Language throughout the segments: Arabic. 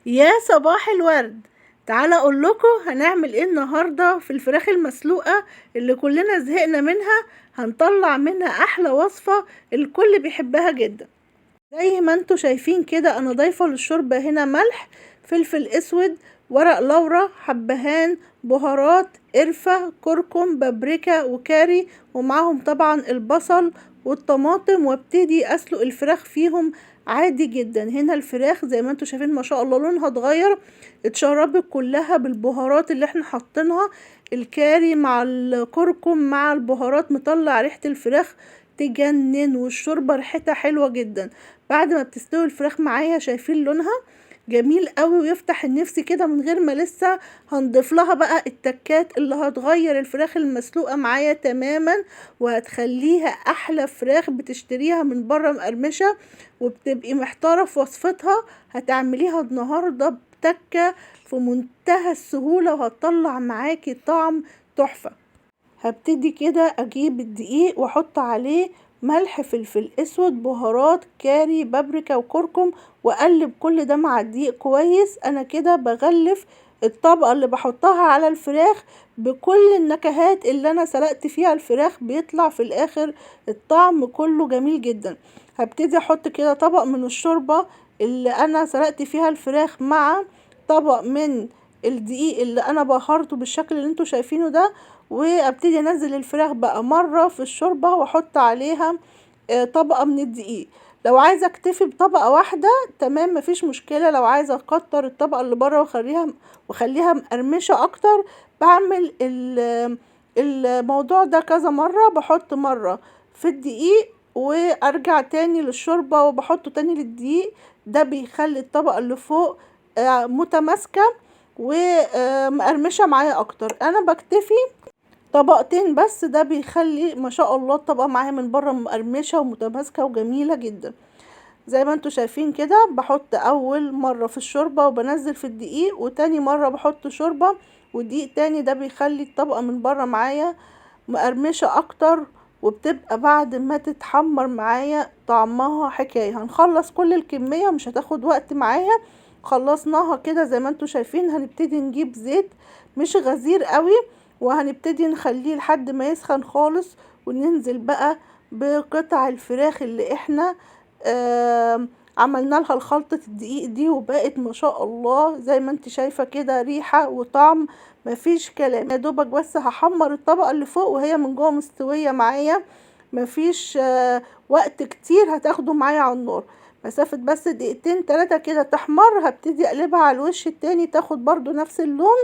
يا صباح الورد. تعالى اقول لكم هنعمل ايه النهارده في الفراخ المسلوقه اللي كلنا زهقنا منها. هنطلع منها احلى وصفه الكل بيحبها جدا. زي ما انتوا شايفين كده انا ضايفه للشوربه هنا ملح، فلفل اسود، ورق لورا، حبهان، بهارات، قرفه، كركم، بابريكا وكاري، ومعاهم طبعا البصل والطماطم، وابتدي اسلق الفراخ فيهم عادي جدا. هنا الفراخ زي ما انتوا شايفين ما شاء الله لونها اتغير، اتشربت كلها بالبهارات اللي احنا حاطينها، الكاري مع الكركم مع البهارات مطلع ريحه الفراخ تجنن، والشوربه ريحتها حلوه جدا. بعد ما بتستوي الفراخ معايا شايفين لونها جميل قوي ويفتح النفس كده، من غير ما لسه هنضيف لها بقى التكات اللي هتغير الفراخ المسلوقه معايا تماما، وهتخليها احلى فراخ بتشتريها من بره مقرمشه وبتبقي محتاره في وصفتها. هتعمليها النهارده بتكه في منتهى السهوله وهتطلع معاكي طعم تحفه. هبتدي كده اجيب الدقيق واحط عليه ملح، فلفل اسود، بهارات، كاري، بابريكا وكركم، واقلب كل ده مع الدقيق كويس. انا كده بغلف الطبقة اللي بحطها على الفراخ بكل النكهات اللي انا سلقت فيها الفراخ، بيطلع في الاخر الطعم كله جميل جدا. هبتدي احط كده طبق من الشوربة اللي انا سلقت فيها الفراخ مع طبق من الدقيق اللي انا بهرته بالشكل اللي انتوا شايفينه ده، وابتدي انزل الفراخ بقى مرة في الشوربة واحط عليها طبقة من الدقيق. لو عايزة اكتفي بطبقة واحدة تمام مفيش مشكلة، لو عايزة اكتر الطبقة اللي بره وخليها مقرمشة اكتر بعمل الموضوع ده كذا مرة. بحط مرة في الدقيق وارجع تاني للشوربة وبحطه تاني للدقيق، ده بيخلي الطبقة اللي فوق متماسكة ومقرمشة معايا اكتر. انا بكتفي طبقتين بس، ده بيخلي ما شاء الله الطبقة معايا من بره مقرمشة ومتماسكة وجميلة جدا. زي ما انتوا شايفين كده بحط اول مرة في الشوربة وبنزل في الدقيق، وتاني مرة بحط شوربة ودقيق تاني، ده بيخلي الطبقة من بره معايا مقرمشة اكتر، وبتبقى بعد ما تتحمر معايا طعمها حكاية. هنخلص كل الكمية مش هتاخد وقت معايا، خلصناها كده زي ما انتوا شايفين. هنبتدي نجيب زيت مش غزير قوي وهنبتدي نخليه لحد ما يسخن خالص، وننزل بقى بقطع الفراخ اللي احنا عملنا لها الخلطة الدقيق دي، وبقت ما شاء الله زي ما انت شايفة كده ريحة وطعم مفيش كلام. يا دوبك بس هحمر الطبقة اللي فوق وهي من جوه مستوية معايا، مفيش وقت كتير هتاخده معايا على النار، مسافة بس دقيقتين 3 كده تحمر. هبتدي اقلبها على الوش التاني تاخد برضو نفس اللون،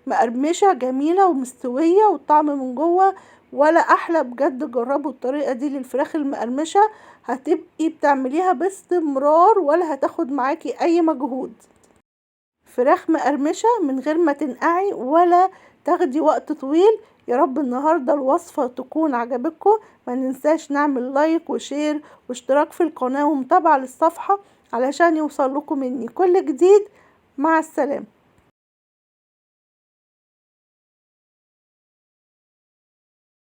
مقرمشة جميلة ومستوية والطعم من جوه ولا احلى. بجد جربوا الطريقة دي للفراخ المقرمشة، هتبقي بتعمليها باستمرار ولا هتاخد معاكي اي مجهود. فراخ مقرمشة من غير ما تنقعي ولا تاخدي وقت طويل. يا رب النهاردة الوصفة تكون عجبتكم، ما ننساش نعمل لايك وشير واشتراك في القناة ومتابعة للصفحة علشان يوصل لكم مني كل جديد. مع السلامة.